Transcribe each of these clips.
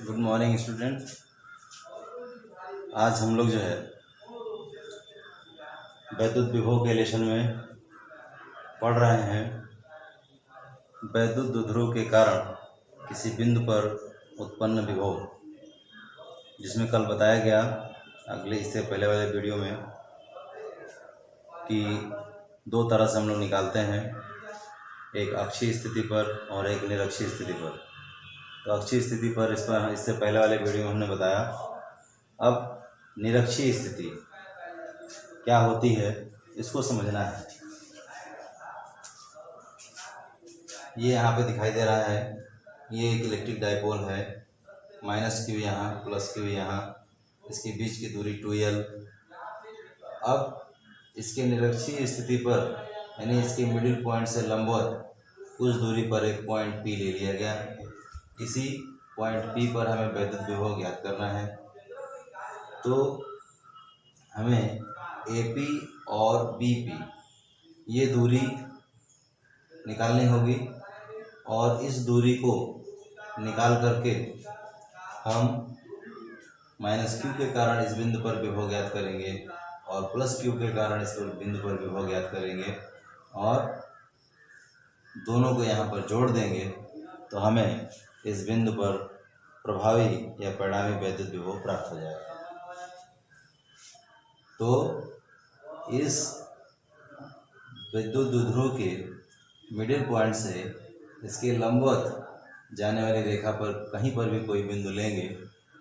Good morning student. आज हम लोग जो है वैद्युत विभव के लेसन में पढ़ रहे हैं वैद्युत द्विध्रुव के कारण किसी बिंदु पर उत्पन्न विभव, जिसमें कल बताया गया इससे पहले वाले वीडियो में कि दो तरह से हम लोग निकालते हैं, एक अक्षीय स्थिति पर और एक निरक्षीय स्थिति पर। तो अक्षीय स्थिति पर इससे पहले वाले वीडियो में हमने बताया। अब निरक्षीय स्थिति क्या होती है इसको समझना है। ये यहाँ पे दिखाई दे रहा है, ये एक इलेक्ट्रिक डाइपोल है, -q यहाँ +q यहाँ, इसके बीच की दूरी 2l। अब इसके निरक्षीय स्थिति पर यानी इसके मिडिल पॉइंट से लंबवत कुछ दूरी पर एक पॉइंट P ले लिया गया। इसी पॉइंट P पर हमें वैद्युत विभव ज्ञात करना है। तो हमें AP और BP ये दूरी निकालनी होगी और इस दूरी को निकाल करके हम -q के कारण इस बिंदु पर विभव ज्ञात करेंगे और +q के कारण इस बिंदु पर विभव ज्ञात करेंगे और दोनों को यहाँ पर जोड़ देंगे तो हमें इस बिंदु पर प्रभावी या परिणामी वैद्युत विभव प्राप्त हो जाएगा। तो इस विद्युत द्विध्रुव के मिडिल पॉइंट से इसके लंबवत जाने वाली रेखा पर कहीं पर भी कोई बिंदु लेंगे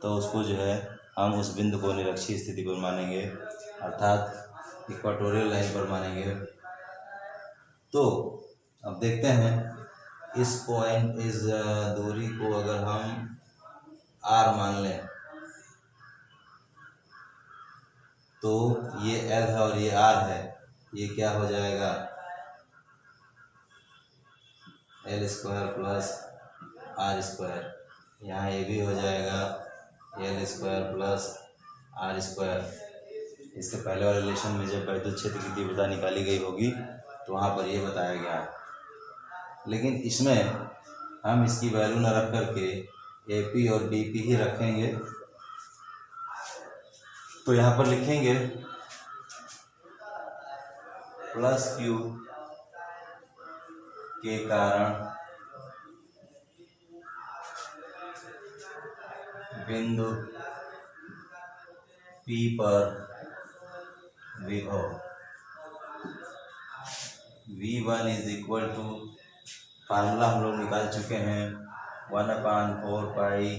तो उसको जो है हम उस बिंदु को निरक्षीय स्थिति पर मानेंगे, अर्थात इक्वाटोरियल लाइन पर मानेंगे। तो अब देखते हैं इस दूरी को अगर हम r मान लें तो ये L है और ये R है, ये क्या हो जाएगा L² + R²। यहाँ ये भी हो जाएगा L² + R²। इससे पहले वाले रिलेशन में जब वैद्युत क्षेत्र की तीव्रता निकाली गई होगी तो वहाँ पर ये बताया गया है, लेकिन इसमें हम इसकी वैल्यू न रख करके AP और BP ही रखेंगे। तो यहाँ पर लिखेंगे +q के कारण बिंदु P पर विभव V1 = फार्मूला हम लोग निकाल चुके हैं 1/4 पाई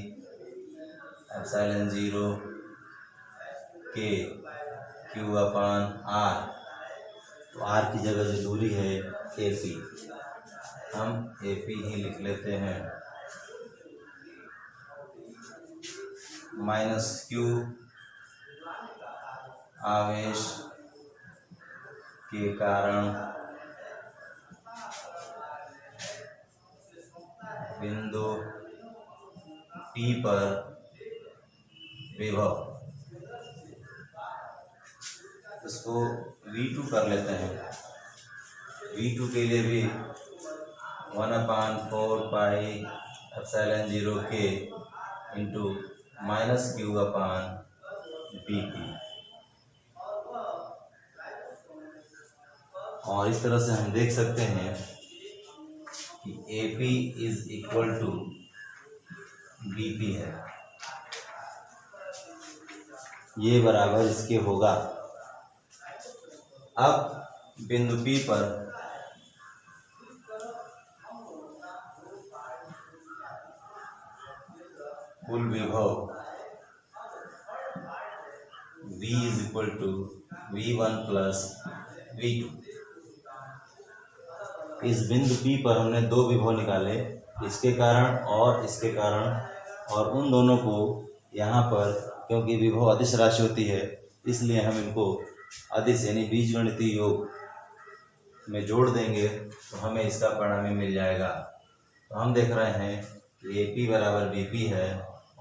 ε0 K Q/R। तो R की जगह जो दूरी है AP, हम AP ही लिख लेते हैं। -q आवेश के कारण बिंदु P पर विभव, इसको V2 कर लेते हैं। V2 के लिए भी 1/4 पाई ε0 K × -q/BP। और इस तरह से हम देख सकते हैं कि AP = BP है, ये बराबर इसके होगा। अब बिंदु P पर कुल विभव V = V1 + V2। इस बिंदु P पर हमने दो विभव निकाले, इसके कारण और इसके कारण, और उन दोनों को यहाँ पर क्योंकि विभव अदिश राशि होती है इसलिए हम इनको अदिश यानी बीजगणितीय योग में जोड़ देंगे तो हमें इसका परिणामी मिल जाएगा। तो हम देख रहे हैं कि AP = BP है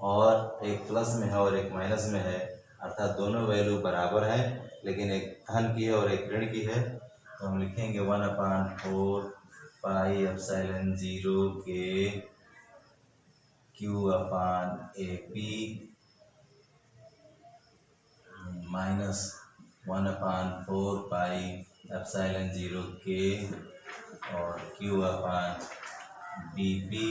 और एक प्लस में है और एक माइनस में है, अर्थात दोनों वैल्यू बराबर है, लेकिन एक धन की है और एक ऋण की है। तो हम लिखेंगे 1/4 पाई ε0 K Q upon A P minus 1/4 pi epsilon 0 के और क्यू अपान बी पी।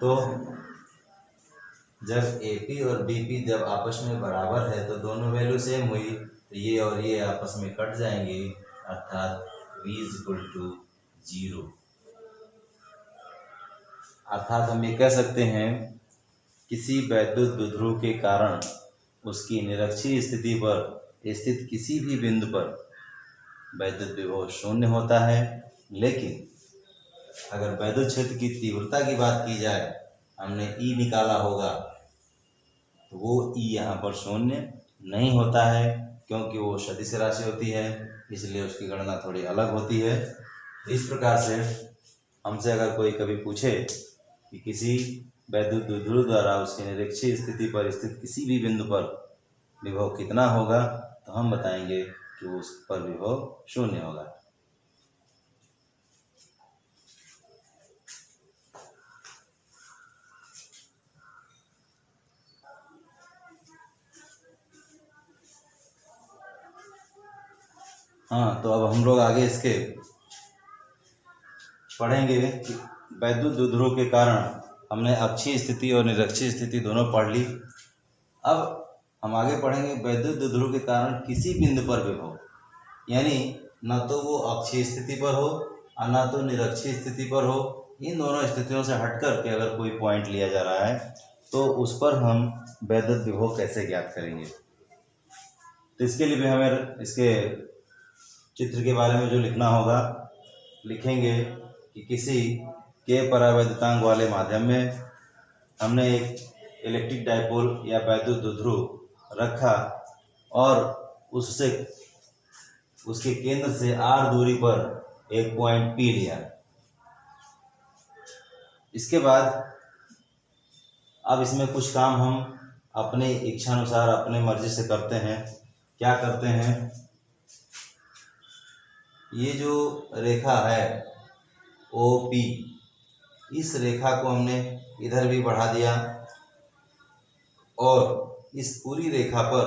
तो जब ए पी और बी पी जब आपस में बराबर है तो दोनों वैल्यू सेम हुई, तो ये और ये आपस में कट जाएंगे, अर्थात v = 0। अर्थात हम ये कह सकते हैं किसी वैद्युत द्विध्रुव के कारण उसकी निरक्षीय स्थिति पर स्थित किसी भी बिंदु पर वैद्युत विभव शून्य होता है। लेकिन अगर वैद्युत क्षेत्र की तीव्रता की बात की जाए, हमने E निकाला होगा, तो वो E यहाँ पर शून्य नहीं होता है, क्योंकि वो सदिश राशि होती है, इसलिए उसकी गणना थोड़ी अलग होती है। इस प्रकार से हमसे अगर कोई कभी पूछे कि किसी वैद्युत द्विध्रुव द्वारा उसकी निरक्षीय स्थिति पर स्थित किसी भी बिंदु पर विभव कितना होगा, तो हम बताएंगे कि उस पर विभव शून्य होगा। हाँ, तो अब हम लोग आगे इसके पढ़ेंगे कि वैद्युत द्विध्रुव के कारण हमने अक्षीय स्थिति और निरक्षीय स्थिति दोनों पढ़ ली। अब हम आगे पढ़ेंगे वैद्युत द्विध्रुव के कारण किसी बिंदु पर विभव, यानी न तो वो अक्षीय स्थिति पर हो और न तो निरक्षीय स्थिति पर हो। इन दोनों स्थितियों से हट कर के अगर कोई पॉइंट लिया जा रहा है तो उस पर हम वैद्युत विभव कैसे ज्ञात करेंगे। तो इसके लिए भी हमें इसके चित्र के बारे में जो लिखना होगा, लिखेंगे कि किसी के परावैद्युतांक वाले माध्यम में हमने एक इलेक्ट्रिक डाइपोल या वैद्युत द्विध्रुव रखा और उससे उसके केंद्र से r दूरी पर एक पॉइंट P लिया। इसके बाद अब इसमें कुछ काम हम अपने इच्छानुसार अपने मर्जी से करते हैं। क्या करते हैं, ये जो रेखा है OP, इस रेखा को हमने इधर भी बढ़ा दिया और इस पूरी रेखा पर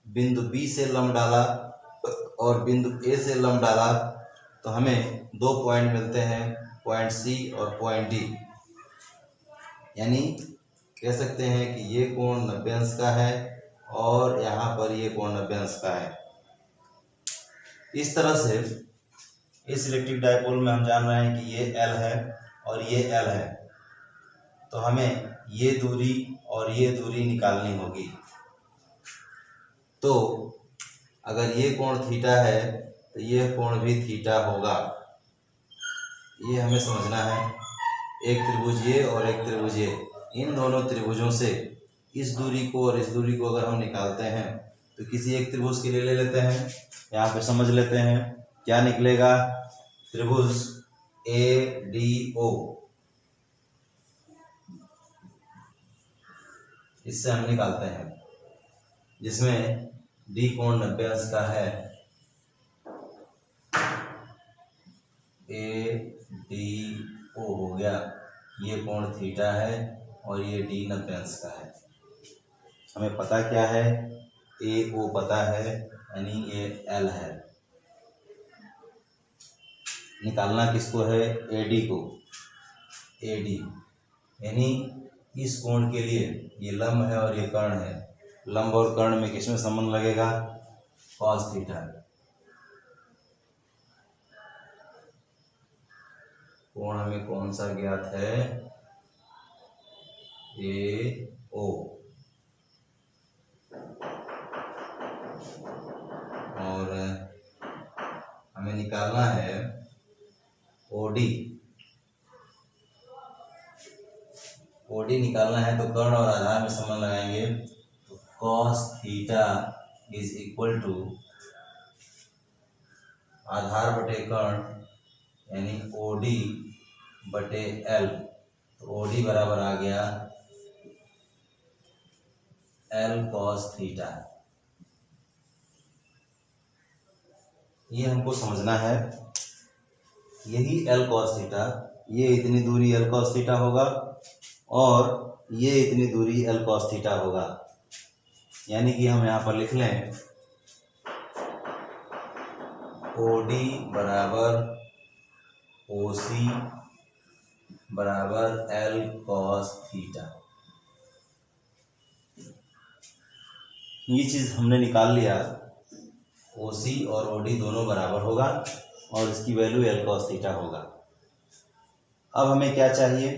बिंदु B से लंब डाला और बिंदु A से लंब डाला, तो हमें दो पॉइंट मिलते हैं, पॉइंट C और पॉइंट D। यानी कह सकते हैं कि ये कोण 90 अंश का है और यहाँ पर ये कोण 90 अंश का है। इस तरह से इस इलेक्ट्रिक डाइपोल में हम जान रहे हैं कि ये L है और ये L है, तो हमें ये दूरी और ये दूरी निकालनी होगी। तो अगर ये कोण थीटा है तो ये कोण भी थीटा होगा, ये हमें समझना है। एक त्रिभुज ये और एक त्रिभुज ये, इन दोनों त्रिभुजों से इस दूरी को और इस दूरी को अगर हम निकालते हैं तो किसी एक त्रिभुज के लिए ले लेते हैं। यहाँ पे समझ लेते हैं क्या निकलेगा। त्रिभुज ADO, इससे हम निकालते हैं, जिसमें D कोण 90 अंश का है। ADO हो गया, ये कोण थीटा है और ये D 90 अंश का है। हमें पता क्या है, AO पता है, यानी ये L है। निकालना किसको है, AD को। AD यानी इस कोण के लिए ये लंब है और ये कर्ण है, लंब और कर्ण में किसमें संबंध लगेगा, cos थीटा। कोण हमें कौन सा ज्ञात है, AO, और हमें निकालना है OD। OD निकालना है तो कर्ण और आधार में संबंध लगाएंगे, तो cos theta is equal to आधार बटे कर्ण यानी OD बटे L। तो OD बराबर आ गया L cos थीटा। ये हमको समझना है, यही L cos थीटा ये इतनी दूरी l cos थीटा होगा और ये इतनी दूरी l cos थीटा होगा। यानी कि हम यहाँ पर लिख लें OD बराबर OC बराबर L cos थीटा। ये चीज़ हमने निकाल लिया, OC और OD दोनों बराबर होगा और इसकी वैल्यू L cos थीटा होगा। अब हमें क्या चाहिए,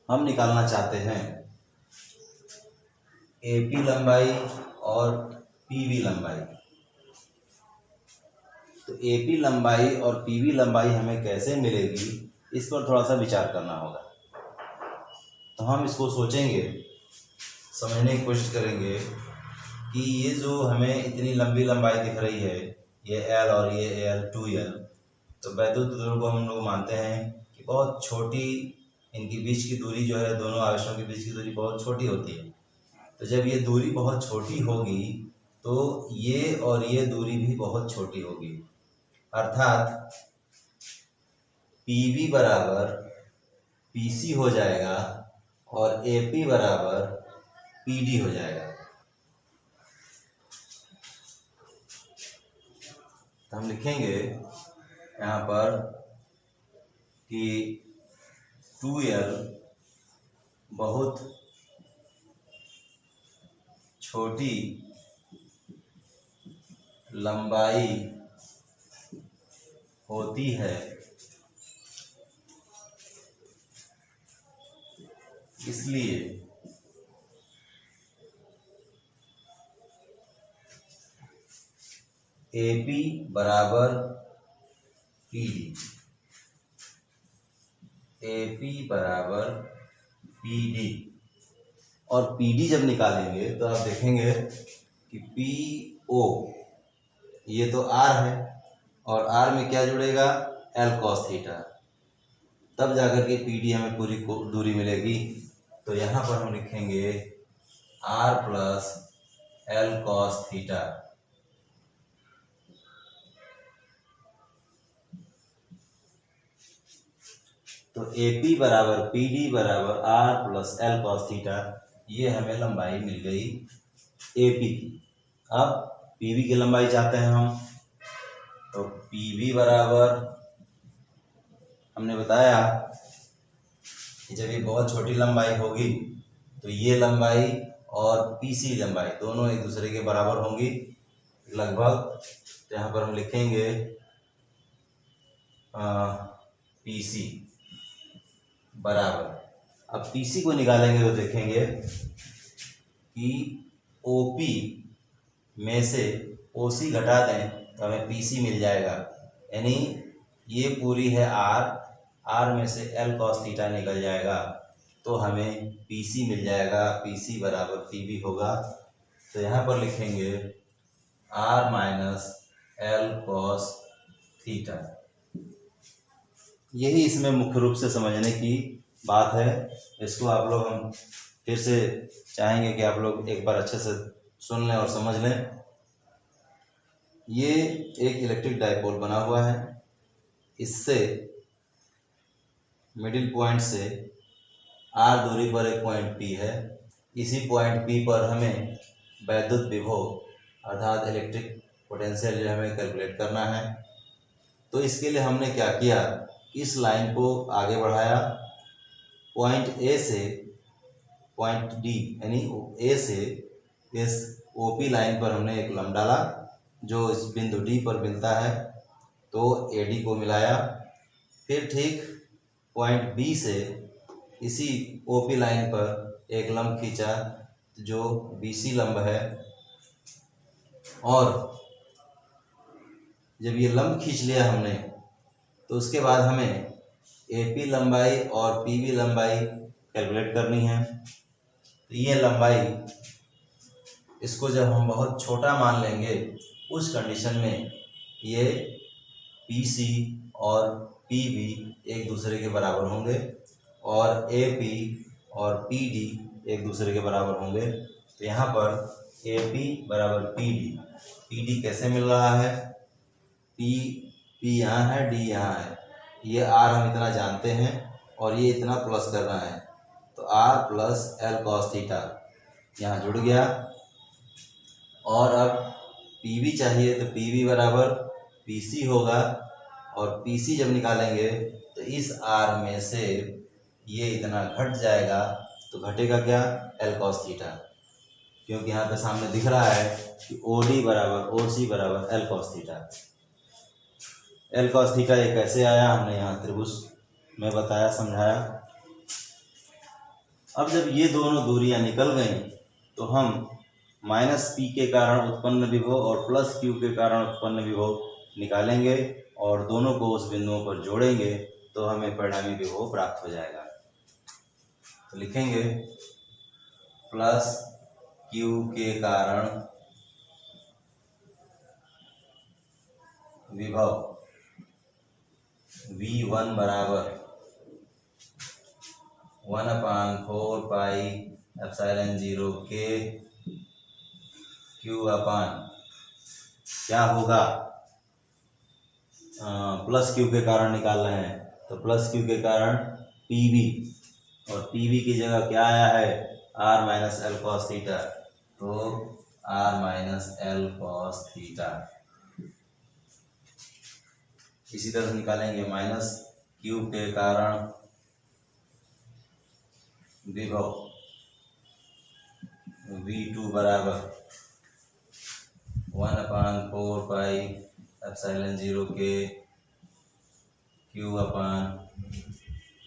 हम निकालना चाहते हैं AP लंबाई और PB लंबाई। तो AP लंबाई और PB लंबाई हमें कैसे मिलेगी, इस पर थोड़ा सा विचार करना होगा। तो हम इसको सोचेंगे, समझने की कोशिश करेंगे कि ये जो हमें इतनी लंबी लंबाई दिख रही है, ये L और ये L 2L, तो वैद्युत ध्रुव को हम लोग मानते हैं कि बहुत छोटी, इनकी बीच की दूरी जो है, दोनों आवेशों के बीच की दूरी बहुत छोटी होती है। तो जब ये दूरी बहुत छोटी होगी तो ये और ये दूरी भी बहुत छोटी होगी, अर्थात PB बराबर PC हो जाएगा और AP बराबर PD हो जाएगा। तो हम लिखेंगे यहाँ पर कि 2L बहुत छोटी लंबाई होती है, इसलिए AP बराबर PD, AP बराबर PD। और PD जब निकालेंगे तो आप देखेंगे कि PO ये तो R है और R में क्या जुड़ेगा, L cos थीटा, तब जाकर के PD हमें पूरी दूरी मिलेगी। तो यहाँ पर हम लिखेंगे R plus L cos theta. तो AP बराबर PD बराबर R plus L cos theta, ये हमें लंबाई मिल गई AP की। अब PB की लंबाई चाहते हैं हम, तो PB बराबर, हमने बताया कि जब ये बहुत छोटी लंबाई होगी तो ये लंबाई और PC लंबाई दोनों एक दूसरे के बराबर होंगी लगभग। तो यहाँ पर हम लिखेंगे PC बराबर, अब PC को निकालेंगे तो देखेंगे कि OP में से OC घटा दें तो हमें PC मिल जाएगा। यानी ये पूरी है R में से L cos थीटा निकल जाएगा तो हमें PC मिल जाएगा, PC बराबर PB होगा। तो यहाँ पर लिखेंगे R minus L cos theta. यही इसमें मुख्य रूप से समझने की बात है। इसको आप लोग, हम फिर से चाहेंगे कि आप लोग एक बार अच्छे से सुन लें और समझ लें। ये एक इलेक्ट्रिक डाइपोल बना हुआ है, इससे मिडिल पॉइंट से R दूरी पर एक पॉइंट P है। इसी पॉइंट P पर हमें वैद्युत विभव अर्थात इलेक्ट्रिक पोटेंशियल जो हमें कैलकुलेट करना है। तो इसके लिए हमने क्या किया, इस लाइन को आगे बढ़ाया, पॉइंट A से पॉइंट D यानी A से इस OP लाइन पर हमने एक लंब डाला जो इस बिंदु D पर मिलता है, तो AD को मिलाया। फिर ठीक पॉइंट B से इसी OP लाइन पर एक लंब खींचा जो BC लंब है, और जब ये लंब खींच लिया हमने तो उसके बाद हमें AP लंबाई और PB लंबाई कैलकुलेट करनी है। तो ये लंबाई, इसको जब हम बहुत छोटा मान लेंगे उस कंडीशन में ये PC और PB एक दूसरे के बराबर होंगे और AP और PD एक दूसरे के बराबर होंगे। तो यहाँ पर AP बराबर PD कैसे मिल रहा है, P यहाँ है, D यहाँ है, ये आर हम इतना जानते हैं और ये इतना प्लस करना है, तो R plus L cos theta यहाँ जुड़ गया। और अब पी वी चाहिए, तो पी वी बराबर पी सी होगा, और पी सी जब निकालेंगे तो इस आर में से ये इतना घट जाएगा, तो घटेगा क्या, एल कॉस थीटा, क्योंकि यहाँ पे सामने दिख रहा है कि ओ डी बराबर ओ सी बराबर L cos theta. L cos theta ये कैसे आया, हमने यहाँ त्रिभुज में बताया, समझाया। अब जब ये दोनों दूरियां निकल गई तो हम माइनस पी के कारण उत्पन्न विभव और प्लस क्यू के कारण उत्पन्न विभव निकालेंगे और दोनों को उस बिंदुओं पर जोड़ेंगे, तो हमें परिणामी विभव प्राप्त हो जाएगा। तो लिखेंगे प्लस क्यू के कारण विभव V1 बराबर 1/4 पाई एप्सिलॉन 0 के Q अपान क्या होगा, प्लस क्यू के कारण निकाल रहे हैं, तो प्लस क्यू के कारण PV, और PV की जगह क्या आया है, R minus L cos theta, तो R minus L cos theta. इसी तरह से निकालेंगे माइनस क्यू के कारण विभव V2 बराबर 1/4 पाई एप्सिलॉन 0 के Q अपान,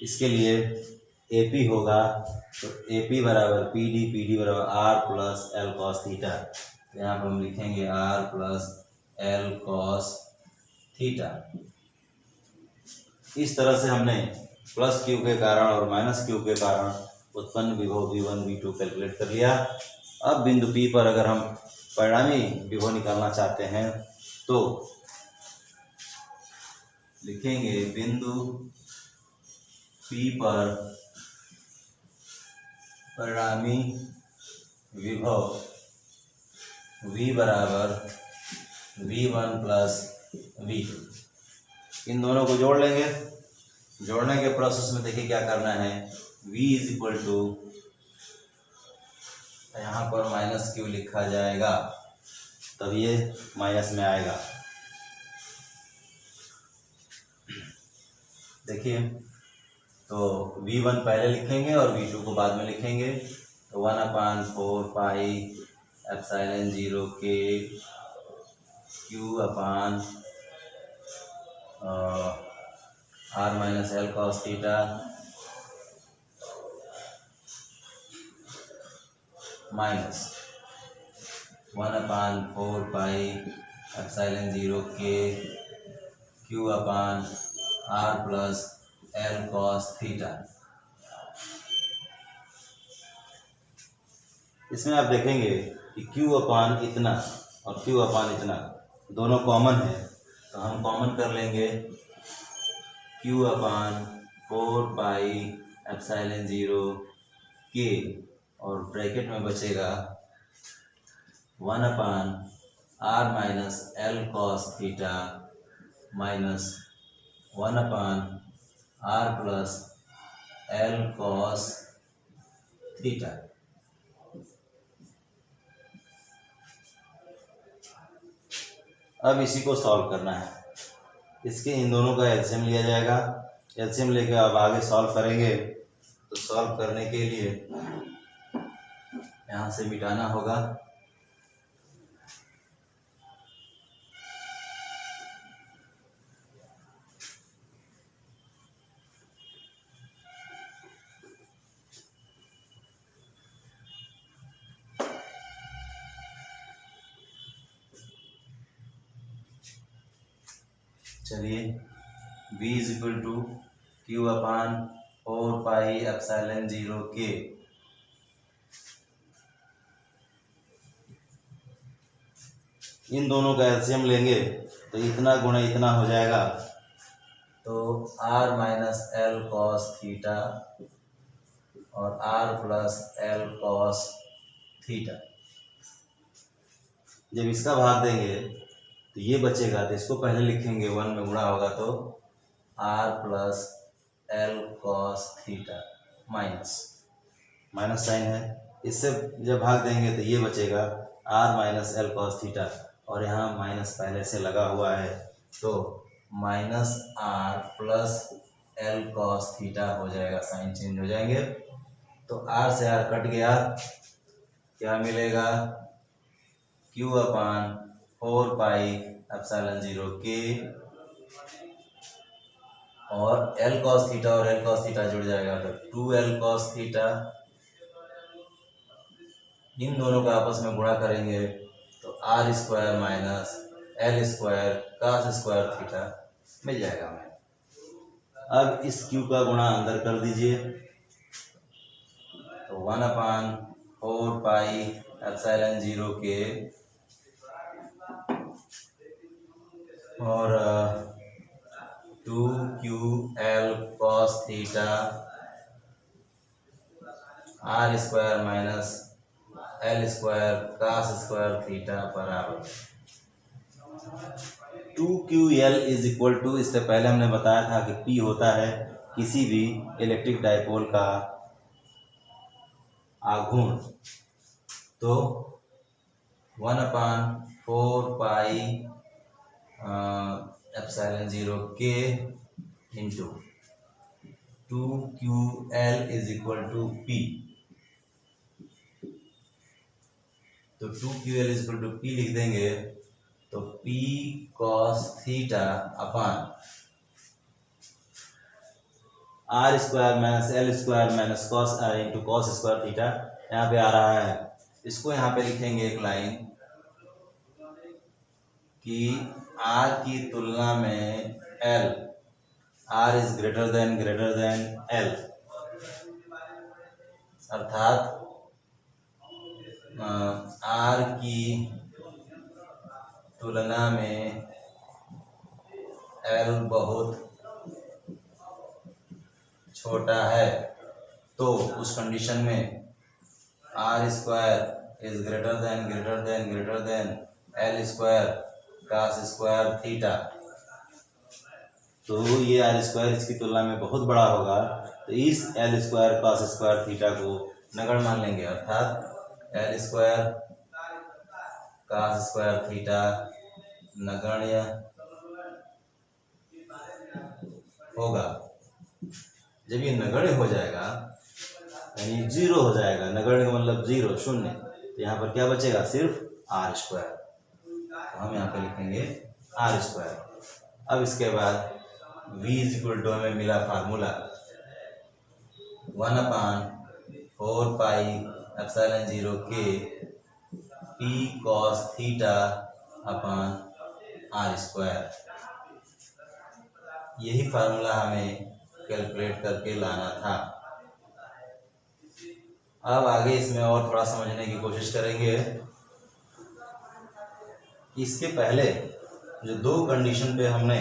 इसके लिए AP होगा, तो AP बराबर PD बराबर R plus L cos theta. यहाँ पर हम लिखेंगे R plus L cos theta. इस तरह से हमने प्लस क्यू के कारण और माइनस क्यू के कारण उत्पन्न विभव V1 V2 कैलकुलेट कर लिया। अब बिंदु P पर अगर हम परिणामी विभव निकालना चाहते हैं तो लिखेंगे बिंदु P पर परिणामी विभव V बराबर V1 प्लस V2। इन दोनों को जोड़ लेंगे। जोड़ने के प्रोसेस में देखिए क्या करना है, V इज इक्वल टू, यहाँ पर माइनस क्यू लिखा जाएगा, तब ये माइनस में आएगा। देखिए, तो V1 पहले लिखेंगे और V2 को बाद में लिखेंगे, तो 1/4 पाई एप्सिलॉन 0 के Q अपान R minus L cos theta minus 1/4 पाई एप्सिलॉन 0 के Q अपान R plus L cos theta. इसमें आप देखेंगे कि Q अपान इतना और Q अपान इतना दोनों कॉमन है, तो हम कॉमन कर लेंगे Q अपान 4 पाई एप्सिलॉन 0 के, और ब्रैकेट में बचेगा 1/R minus L cos theta minus 1/R plus L cos theta. अब इसी को सॉल्व करना है। इसके इन दोनों का एलसीएम लिया जाएगा। एलसीएम लेकर अब आगे सॉल्व करेंगे, तो सॉल्व करने के लिए यहाँ से मिटाना होगा। चलिए, V is equal to Q upon 4 pi epsilon 0 के, इन दोनों का एलसीएम लेंगे तो इतना गुणा इतना हो जाएगा, तो R minus L cos theta और R plus L cos theta. जब इसका भाग देंगे तो ये बचेगा, तो इसको पहले लिखेंगे, 1 में गुणा होगा तो R plus L cos theta minus sine है, इससे जब भाग देंगे तो ये बचेगा R minus L cos theta, और यहाँ माइनस पहले से लगा हुआ है तो minus R plus L cos theta हो जाएगा, साइन चेंज हो जाएंगे तो आर से आर कट गया, क्या मिलेगा क्यू अपान 4 पाई एप्सिलॉन 0 के, और एल कॉस थीटा और एल कॉस थीटा जुड़ जाएगा तो 2l कॉस थीटा, इन दोनों का आपस में गुणा करेंगे तो R square minus L square cos square theta मिल जाएगा हमें। अब इस क्यू का गुणा अंदर कर दीजिए तो 1/4 पाई एप्सिलॉन 0 के और 2ql cos theta R square minus L square cos square theta बराबर 2ql इज इक्वल टू, इससे पहले हमने बताया था कि P होता है किसी भी इलेक्ट्रिक डाइपोल का आघूर्ण, तो 1/4 पाई एप्सिलॉन 0 के into 2ql is equal to P, तो 2ql is equal to P लिख देंगे तो P cos theta upon R square minus L square minus cos into cos square theta यहाँ पे आ रहा है, इसको यहाँ पे लिखेंगे एक लाइन कि आर की तुलना में L, R is greater than L, अर्थात आर की तुलना में एल बहुत छोटा है, तो उस कंडीशन में R square is greater than L square cos square theta, तो ये आर स्क्वायर इसकी तुलना में बहुत बड़ा होगा, तो इस L square cos square theta को नगण्य मान लेंगे, अर्थात L square cos square theta नगण्य होगा। जब ये नगण्य हो जाएगा यानी जीरो हो जाएगा, नगण्य का मतलब जीरो, शून्य, तो यहाँ पर क्या बचेगा सिर्फ आर स्क्वायर, तो हम यहाँ पे लिखेंगे आर स्क्वायर। अब इसके बाद v इज इक्वल टू हमें मिला फार्मूला 1/4 पाई एप्सिलॉन 0 के P cos theta upon R square, यही फार्मूला हमें कैलकुलेट करके लाना था। अब आगे इसमें और थोड़ा समझने की कोशिश करेंगे। इसके पहले जो दो कंडीशन पे हमने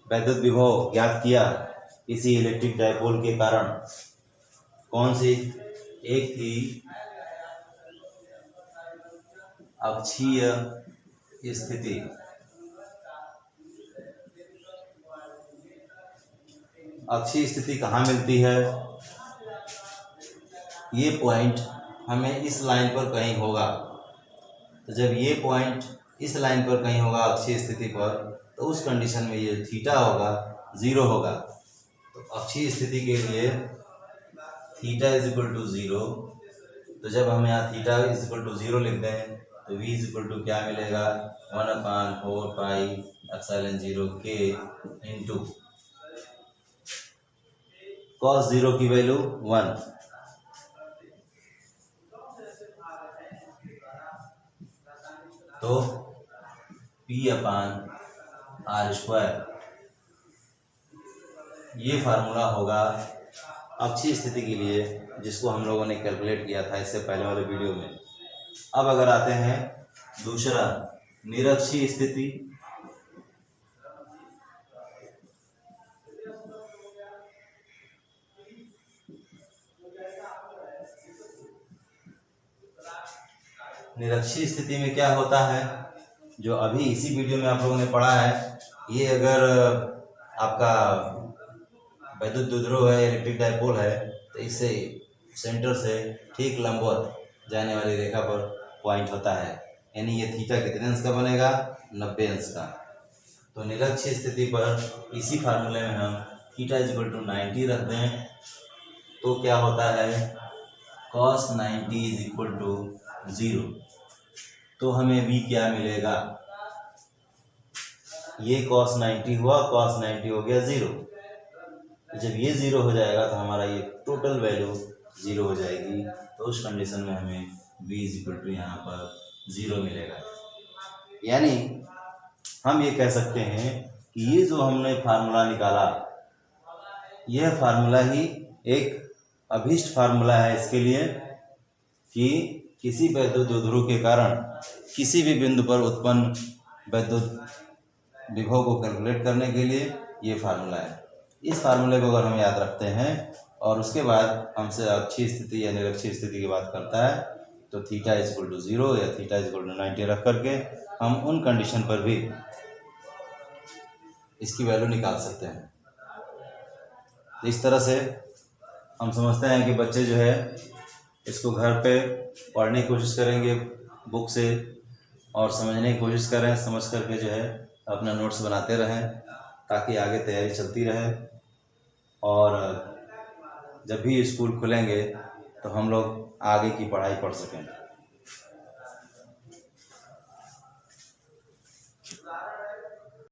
वैद्युत विभव ज्ञात किया इसी इलेक्ट्रिक डाइपोल के कारण, कौन सी? एक थी अक्षीय स्थिति, अक्षीय स्थिति कहाँ मिलती है? ये पॉइंट हमें इस लाइन पर कहीं होगा, तो जब ये पॉइंट इस लाइन पर कहीं होगा अक्षीय स्थिति पर, तो उस कंडीशन में ये थीटा होगा, जीरो होगा। तो अक्षीय स्थिति के लिए theta is equal to zero, तो जब हम यहाँ theta is equal to zero लिख दें तो v इज इक्वल टू क्या मिलेगा 1/4 पाई एप्सिलॉन 0 के इंटू कॉस 0 की वैल्यू 1, तो P/r स्क्वायर, ये फार्मूला होगा अक्षीय स्थिति के लिए, जिसको हम लोगों ने कैलकुलेट किया था इससे पहले वाले वीडियो में। अब अगर आते हैं दूसरा, निरक्षीय स्थिति। निरक्षीय स्थिति में क्या होता है, जो अभी इसी वीडियो में आप लोगों ने पढ़ा है, ये अगर आपका वैद्युत द्विध्रुव है, इलेक्ट्रिक डायपोल है, तो इससे सेंटर से ठीक लंबवत जाने वाली रेखा पर पॉइंट होता है, यानी ये थीटा कितने अंश का बनेगा, 90 अंश का। तो निरक्षीय स्थिति पर इसी फार्मूले में हम थीटा इक्वल टू 90 रख दें तो क्या होता है, cos 90 इज इक्वल टू 0। तो हमें v क्या मिलेगा, ये cos 90 हुआ, cos 90 हो गया 0। जब ये 0 हो जाएगा तो हमारा ये टोटल वैल्यू 0 हो जाएगी। तो उस कंडीशन में हमें v इज इक्वल टू यहाँ पर 0 मिलेगा। यानी हम ये कह सकते हैं कि ये जो हमने फार्मूला निकाला, यह फार्मूला ही एक अभीष्ट फार्मूला है इसके लिए कि किसी वैद्युत द्विध्रुव के कारण किसी भी बिंदु पर उत्पन्न वैद्युत विभव को कैलकुलेट करने के लिए ये फार्मूला है। इस फार्मूले को अगर हम याद रखते हैं और उसके बाद हमसे अक्षीय स्थिति या निरक्षीय स्थिति की बात करता है तो थीटा इज इक्वल टू 0 या थीटा इज इक्वल टू 90 रख करके हम उन कंडीशन पर भी इसकी वैल्यू निकाल सकते हैं। तो इस तरह से हम समझते हैं कि बच्चे जो है इसको घर पे पढ़ने की कोशिश करेंगे बुक से और समझने की कोशिश करें, समझ करके जो है अपना नोट्स बनाते रहें ताकि आगे तैयारी चलती रहे और जब भी स्कूल खुलेंगे तो हम लोग आगे की पढ़ाई पढ़ सकें।